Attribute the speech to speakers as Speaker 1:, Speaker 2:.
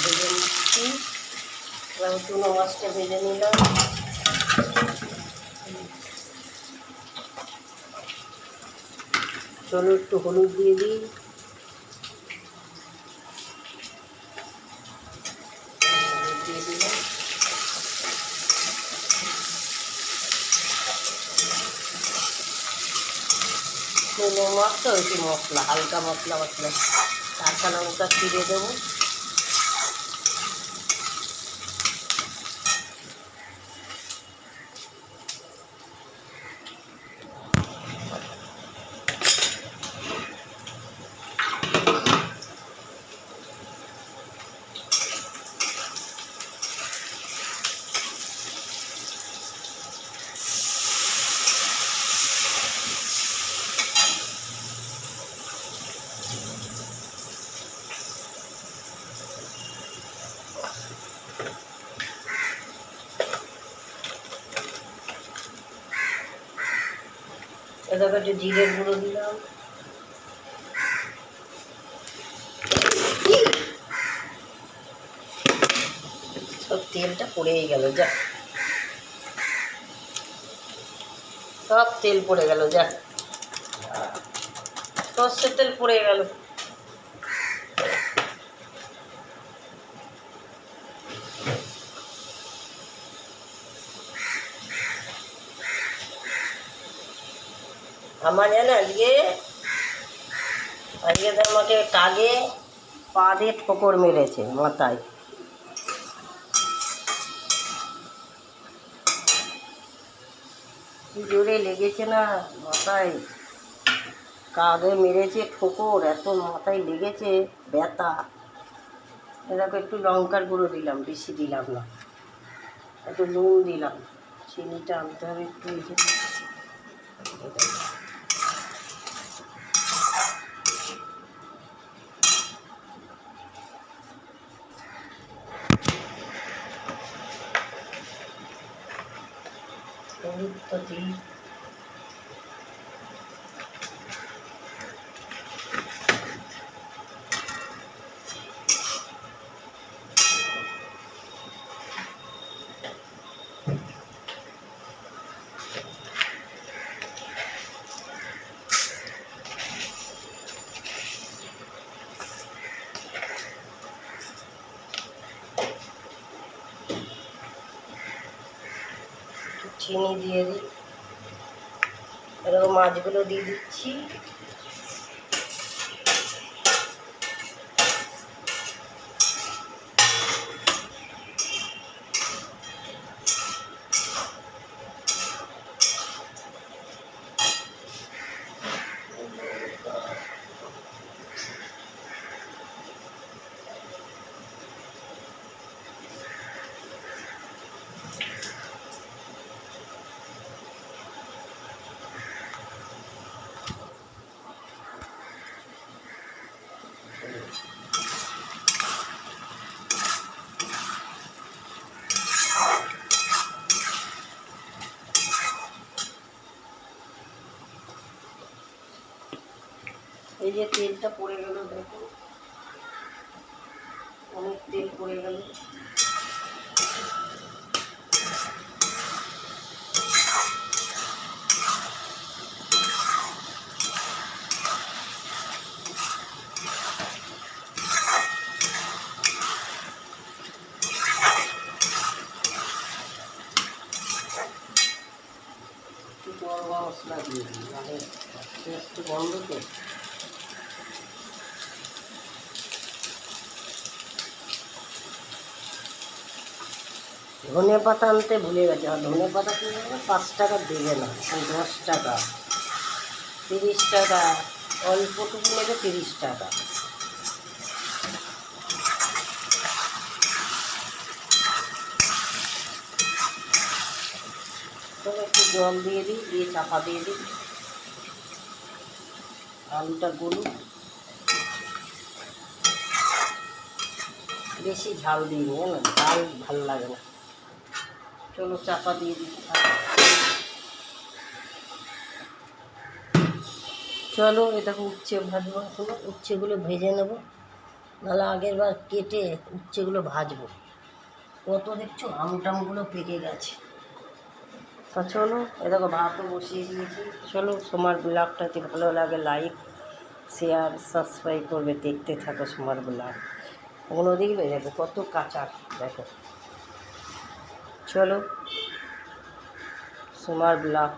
Speaker 1: ভেজে নিচ্ছি। এবার চুনো মাছটা ভেজে নিলাম। চলো একটু হলুদ দিয়ে দিই। দিয়ে দিলাম। চুনো মাছ তো একটু মশলা, হালকা মশলা কাঁচা লঙ্কা চিড়ে দেবো। এটাকে একটু জিরের গুঁড়ো দিলাম। সব তেলটা পড়েই গেল, যা সব তেল পড়ে গেল, যা সর্ষের তেল পড়ে গেল। আমার জানো আজকে তো আমাকে টাগে পা দিয়ে ঠোকর মেরেছে মাথায়। কি জোরে লেগেছে না মাথায়, কাঁধে মেরেছে ঠোকর, এত মাথায় লেগেছে ব্যথা। এরকম একটু লঙ্কার গুঁড়ো দিলাম, বেশি দিলাম না, একটু নুন দিলাম, চিনিটা আনতে হবে একটু। হলুদ তো দিই। চিনি দিয়ে দিই। এরকম মাছগুলো দিয়ে দিচ্ছি। এই যে তেলটা পড়ে গেল, দেখো অনেক তেল পড়ে গেল। একটু গরম মশলা দিয়ে দিই, মানে একটু গন্ধ তো। ধনে পাতা আনতে ভুলে গেছে। আর ধনে পাতা কি 5 টাকা দেবে না, 10 টাকা, 30 টাকা, অল্পটুকু নেবে 30 টাকা। একটু জল দিয়ে দিই, দিয়ে চাপা দিয়ে দিই, আলুটা গলুক। বেশি ঝাল দিই না, ঝাল ভাল লাগে না। চলো চাপা দিয়ে দিই। চলো এটা উচ্ছে ভাজবো, এখনো উচ্ছেগুলো ভেজে নেব। নাহলে আগের বার কেটে উচ্ছেগুলো ভাজবো। কত দেখছো আমটামগুলো পেকে গেছে। তা চলো, এরকম ভাতও বসিয়ে দিয়েছি। চলো, সোমার ব্লগটা যদি ভালো লাগে লাইক শেয়ার সাবস্ক্রাইব করবে, দেখতে থাকো সোমার ব্লগ। ওগুলো দেখবে, দেখো কত কাঁচা, দেখো। চলো, সোমার ব্লগ।